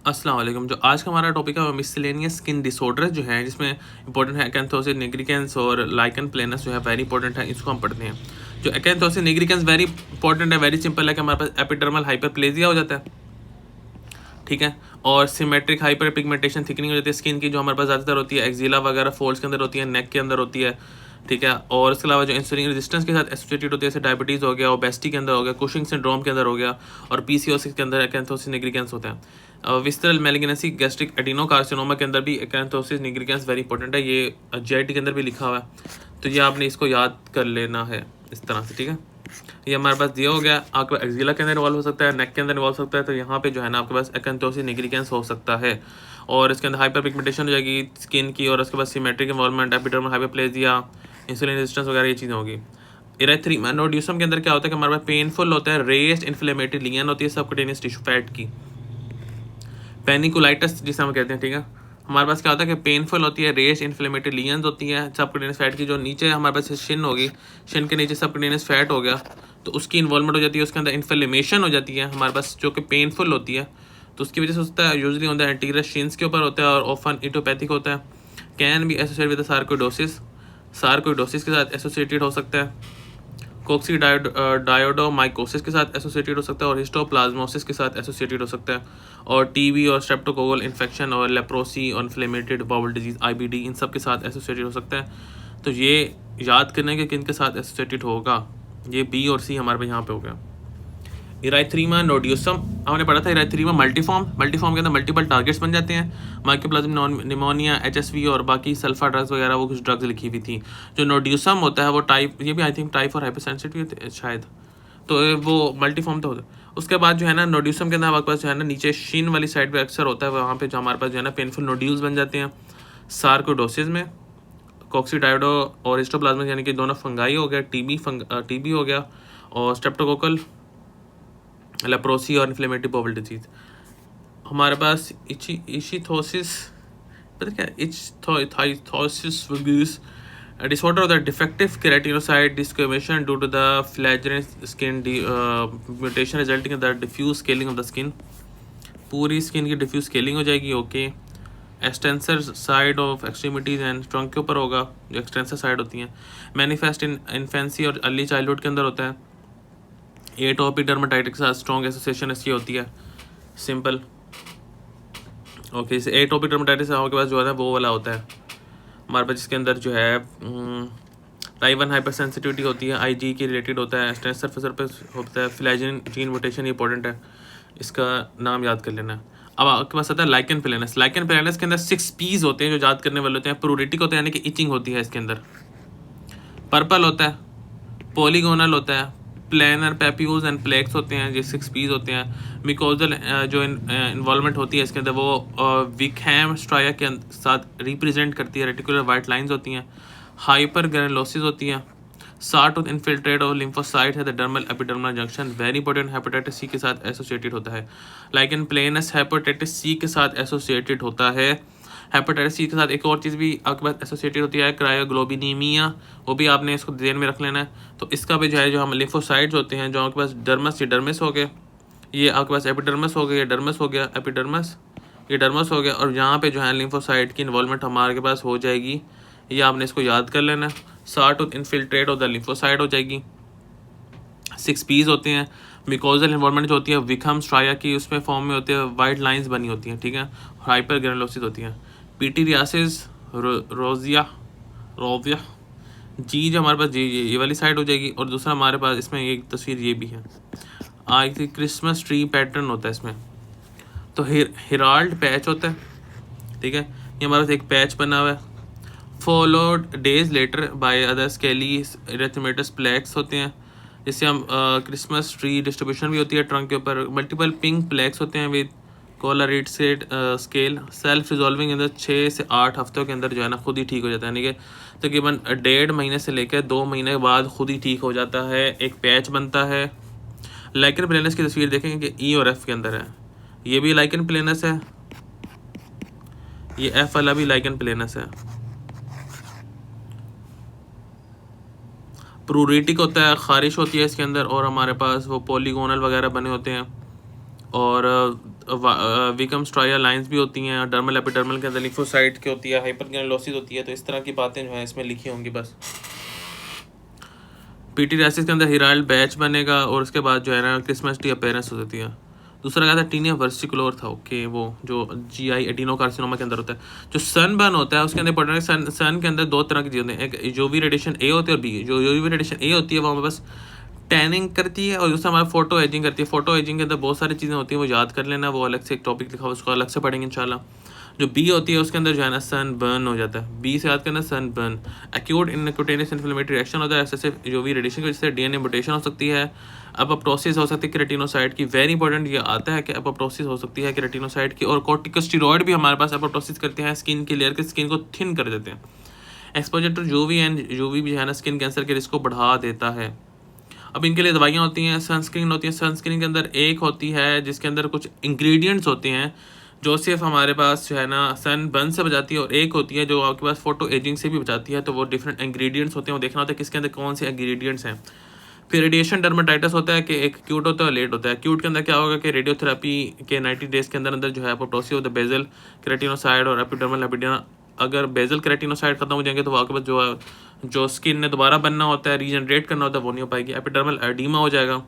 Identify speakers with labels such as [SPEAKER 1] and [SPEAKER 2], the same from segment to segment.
[SPEAKER 1] अस्सलाम वालेकुम। जो आज का हमारा टॉपिक है वो मिसलेनियस स्किन डिसऑर्डर जो है, जिसमें इंपॉर्टेंट है एक्यांथोसिस निग्रिकेंस और लाइकन प्लेनस जो है वेरी इंपॉर्टेंट है, इसको हम पढ़ते हैं। जो एक्यांथोसिस निग्रिकेंस वेरी इंपॉर्टेंट है, वेरी सिंपल है कि हमारे पास एपिडर्मल हाइपरप्लेजिया हो जाता है, ठीक है, और सिमेट्रिक हाइपर पिगमेंटेशन थिकनिंग हो जाती है स्किन की, जो हमारे पास ज़्यादातर होती है एक्जिला वगैरह फोल्ड्स के अंदर होती है, नेक के अंदर होती है, ठीक है। और इसके अलावा जो इंसुलिन रेजिस्टेंस के साथ एसोसिएटेड होती है, जैसे डायबिटीज़ हो गया, ओबेसिटी के अंदर हो गया, कुशिंग सिंड्रोम के अंदर हो गया, और पीसीओएस के अंदर एक्यांथोसिस निग्रिकेंस होता है। विस्टरल मैलिग्नेंसी गैस्ट्रिक एडिनोकार्सिनोमा के अंदर भी एक्यांथोसिस निग्रिकेंस वेरी इंपॉर्टेंट है, ये जीआईटी के अंदर भी लिखा हुआ है, तो ये आपने इसको याद कर लेना है इस तरह से, ठीक है। ये हमारे पास दिया हो गया, आपका एक्जिला के अंदर इन्वॉल्व हो सकता है, नेक के अंदर इन्वॉल्व हो सकता है, तो यहाँ पे जो है ना आपके पास एक्यांथोसिस निग्रिकेंस हो सकता है, और इसके अंदर हाइपर पिगमेंटेशन हो जाएगी स्किन की, और उसके बाद symmetric involvement, epidermal hyperplasia, insulin resistance वगैरह ये चीज़ें होगी। इरेथ्रीमा नोड्यूसम के अंदर क्या होता है कि हमारे पास पेनफुल होता है, रेस्ड इन्फ्लेमेटरी लियन होती है सबक्यूटेनियस टिश्यू फैट की, पेनिकुलाइटिस जिसे हम कहते हैं, ठीक है। हमारे पास क्या होता है कि पेनफुल होती है, रेस्ड इन्फ्लेमेटरी लियंस होती है सबक्यूटेनियस फैट की, जो नीचे हमारे पास शिन होगी, शिन के नीचे सबक्यूटेनियस फैट हो गया, तो उसकी इन्वॉल्वमेंट हो जाती है, उसके अंदर इन्फ्लेमेशन हो जाती है हमारे पास, जो कि पेनफुल होती है, तो उसकी वजह से होता है, यूजली होता है एंटीरियर शिन्स के ऊपर होता है, और ऑफन इटोपैथिक होता है, can be associated with sarcoidosis, sarcoidosis के साथ एसोसिएटेड हो सकता है, कोक्सीडायोडोमाइकोसिस के साथ एसोसिएटेड हो सकता है, और हिस्टोप्लाज्मोसिस के साथ एसोसिएटेड हो सकता है, और टीबी और स्ट्रेप्टोकोकल इन्फेक्शन और लेप्रोसी और इन्फ्लेमेटेड बाउल डिजीज आईबीडी इन सब के साथ एसोसिएटेड हो सकता है। तो ये याद करने के किन के साथ एसोसिएटेड होगा, ये बी और सी हमारे पास यहाँ पे हो गया। इराइथ्रीमा नोड्यूसम हमने पढ़ा था, इराइथ्रीमा मल्टीफॉर्म के अंदर मल्टीपल टारगेट्स बन जाते हैं, माइकोप्लाज्मा निमोनिया, एचएसवी और बाकी सल्फा ड्रग्स वगैरह वो कुछ ड्रग्स लिखी हुई थी। जो नोड्यूसम होता है वो टाइप, ये भी आई थिंक टाइप और हाइपरसेंसिटिव शायद, तो वो मल्टीफॉर्म तो होता है। उसके बाद जो है ना नोड्यूसम के अंदर हमारे पास जो है ना नीचे शिन वाली साइड पे अक्सर होता है, वहाँ पे जो हमारे पास जो है ना पेनफुल नोड्यूल्स बन जाते हैं। सार्कोइडोसिस में कोक्सीडायोडो और हिस्टोप्लाज्मा यानी कि दोनों फंगाई हो गया, टीबी हो गया, और स्ट्रेप्टोकोकल लेप्रोसी और इन्फ्लेमेटरी बाउल डिजीज। हमारे पास इचिथोसिस, पता क्या ichthyosis disorder of the defective keratinocyte desquamation due to the flagrant skin mutation resulting in the diffuse scaling of the skin, पूरी स्किन की डिफ्यूज स्केलिंग हो जाएगी, okay. Extensor side of extremities and trunk के ऊपर होगा, जो extensor side होती हैं, मैनिफेस्ट इन इन्फेंसी और अर्ली चाइल्डहुड के अंदर होता है। एटोपिक डर्मेटाइटिस के साथ स्ट्रॉन्ग एसोसिएशन इसकी होती है, सिंपल, ओके। इसे एटोपिक डर्मेटाइटिस आपके पास जो है वो वाला होता है हमारे पास, जिसके अंदर जो है टाइप 1 हाइपर सेंसिटिविटी होती है, आईजी के रिलेटेड होता है, स्ट्रेस सर्फेसर पे होता है, फ्लैजिन जीन म्यूटेशन इंपॉर्टेंट है, इसका नाम याद कर लेना है। अब आपके पास आता है लाइकन प्लेनस। लाइकन प्लेनस के अंदर 6 पीज होते हैं जो याद करने वाले होते हैं। प्रूरेटिक होता है यानी कि इचिंग होती है इसके अंदर, पर्पल होता है, पॉलीगोनल होता है, प्लेनर पैप्यूल्स एंड प्लेक्स होते हैं, ये 6 पीज होते हैं। मिकोजल जो इन्वॉल्वमेंट होती है इसके अंदर वो विकहैम स्ट्राया के साथ रिप्रेजेंट करती है, रेटिकुलर वाइट लाइंस होती हैं, हाइपर ग्रेनुलोसिस होती है, साटूथ इन्फिल्ट्रेट और लिम्फोसाइट है the dermal epidermal junction, very important, hepatitis C के साथ एसोसिएटेड होता है। लाइकन प्लेनस हेपेटाइटिस सी के साथ एसोसिएटेड होता है। हेपेटाइटिस सी के साथ एक और चीज़ भी आपके पास एसोसिएटेड होती है, क्रायोग्लोबिनीमिया, वो भी आपने इसको ध्यान में रख लेना है। तो इसका भी जो है, जो हम लिम्फोसाइट्स होते हैं, जो आपके पास डर्मस, ये डर्मिस हो गए, ये आपके पास एपिडर्मस हो गया, ये डर्मस हो गया, एपिडर्मस, ये डर्मस हो गया, और यहाँ पे जो है लिम्फोसाइट की इन्वॉल्वमेंट हमारे पास हो जाएगी, ये आपने इसको याद कर लेना है। Sawtooth infiltrate of the lymphocyte हो जाएगी। 6 पीज होते हैं। मिकोजल इन्वॉल्वमेंट जो होती है विकहम स्ट्राया की उसमें फॉर्म में होती है, वाइट लाइंस बनी होती हैं, ठीक है, हाइपर ग्रेनुलोसिस होती हैं। पीटीरियासिस रोजिया जी जो हमारे पास ये वाली साइड हो जाएगी, और दूसरा हमारे पास इसमें एक तस्वीर ये भी है, आज क्रिसमस ट्री पैटर्न होता है इसमें, तो हेराल्ड पैच होता है, ठीक है, ये हमारे पास एक पैच बना हुआ है। Followed days later by other scaly erythematous plaques होते हैं, जिससे हम क्रिसमस ट्री डिस्ट्रीब्यूशन भी होती है ट्रंक के ऊपर। मल्टीपल पिंक प्लेक्स होते हैं विद कोलरेटेड स्केल, सेल्फ रिजॉल्विंग इन 6 से 8 हफ्तों के अंदर जो है ना खुद ही ठीक हो जाता है, यानी कि तकरीबन 1.5 महीने से लेकर 2 महीने के बाद खुद ही ठीक हो जाता है, एक पैच बनता है। लाइकन प्लेनस की तस्वीर देखेंगे कि ई और एफ के अंदर है, ये भी लाइकन प्लेनस है, ये एफ वाला भी लाइकन प्लेनस है। प्रूरेटिक होता है, खारिश होती है इसके अंदर, और हमारे पास वो पॉलीगोनल वगैरह बने होते हैं, और विकम स्ट्राया लाइंस भी होती हैं, डर्मल एपिडर्मल के अंदर लिम्फोसाइट की होती है, हाइपरग्रानुलोसिस होती है। तो इस तरह की बातें जो हैं इसमें लिखी होंगी बस। पीटीरियासिस के अंदर हिराइल बैच बनेगा और उसके बाद जो है ना क्रिसमस टी अपीयरेंस हो जाती है। दूसरा क्या था, टीनिया वर्सिकुलर था, ओके, वो जो जीआई एडिनोकार्सिनोमा के अंदर होता है। जो सन बर्न होता है उसके अंदर इंपॉर्टेंट है, सन के अंदर दो तरह की चीज़ें होती हैं, एक यूवी रेडिएशन ए होती है और बी। जो यूवी रेडिएशन ए होती है वो हमारे पास टैनिंग करती है और दूसरा हमारा फोटो एजिंग करती है। फोटो एजिंग के अंदर बहुत सारी चीज़ें होती हैं, वो याद कर लेना, वो अलग से एक टॉपिक लिखा हुआ उसको अलग से पढ़ेंगे इंशाल्लाह। जो बी होती है उसके अंदर जो है ना सन बर्न हो जाता है, बी से याद करना sunburn. Acute incutaneous inflammatory reaction होता है, ऐसे यूवी रेडिएशन की वजह से डीएनए म्यूटेशन हो सकती है, अपोप्टोसिस हो सकती है केराटिनोसाइट की। वेरी इंपॉर्टेंट ये आता है कि अपोप्टोसिस हो सकती है केराटिनोसाइट की, और कॉर्टिकोस्टेरॉइड भी हमारे पास अपोप्टोसिस करते हैं, स्किन की लेयर के स्किन को थिन कर देते हैं। Exposure to UV and UV भी जो है ना स्किन कैंसर के रिस्क को बढ़ा देता है। अब इनके लिए दवाइयाँ होती हैं, सनस्क्रीन होती है। सनस्क्रीन के अंदर एक होती है जिसके अंदर कुछ इंग्रेडिएंट्स होते हैं जो सिर्फ हमारे पास जो है ना सन बर्न से बचाती है, और एक होती है जो आपके पास फोटो एजिंग से भी बचाती है। तो वो डिफरेंट इंग्रेडिएंट्स होते हैं, वो देखना होता है किसके अंदर कौन से इंग्रेडिएंट्स हैं। फिर रेडिएशन डर्माटाइटिस होता है कि एक एक्यूट होता है और लेट होता है। एक्यूट के अंदर क्या होगा कि रेडियोथेरेपी के 90 डेज के अंदर अंदर जो है अपोप्टोसिस ऑफ द बेजल केराटिनोसाइड और एपिडर्मल एपिडेमा। अगर बेजल केराटिनोसाइड खत्म हो जाएंगे तो आपके पास जो स्किन ने दोबारा बनना होता है, रीजनरेट करना होता है, वो नहीं हो पाएगी। एपिडर्मल एडिमा हो जाएगा,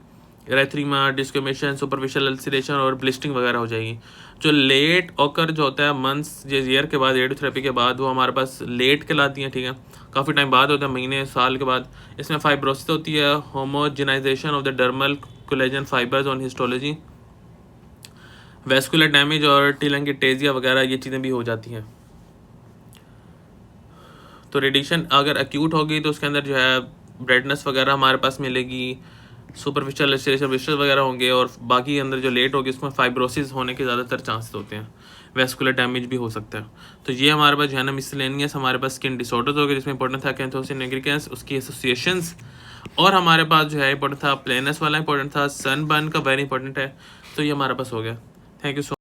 [SPEAKER 1] एरेथ्रीमा, डिस्क्रिमेशन, सुपरफिशियल अल्सरेशन और ब्लिस्टिंग वगैरह हो जाएगी। जो लेट ऑकर जो होता है मंथ्स ईयर के बाद रेडियोथेरेपी के बाद, वो हमारे पास लेट कहलाती हैं, ठीक है, काफ़ी टाइम बाद होता है, महीने साल के बाद। इसमें फाइब्रोसिस होती है, homogenisation of the dermal collagen fibres on histology, vascular damage और टीलैंगिटेजिया वगैरह ये चीज़ें भी हो जाती हैं। तो रेडिएशन अगर एक्यूट होगी तो उसके अंदर जो है ब्राइटनेस वगैरह हमारे पास मिलेगी, सुपरफिशियल अल्सरेशन वगैरह होंगे, और बाकी अंदर जो लेट होगी उसमें फाइब्रोसिस होने के ज़्यादातर चांसेस होते हैं, वेस्कुलर डैमेज भी हो सकता है। तो ये हमारे पास जो है ना मिसलेनियस हमारे पास स्किन डिसऑर्डर्स हो गए जिसमें इंपॉर्टेंट था कैंथोसिन एग्रीकेंस, उसकी एसोसिएशंस, और हमारे पास जो है इंपॉर्टेंट था प्लेनस वाला इंपॉर्टेंट था, सन बर्न का वेरी इंपॉर्टेंट है। तो ये हमारे पास हो गया। Thank you so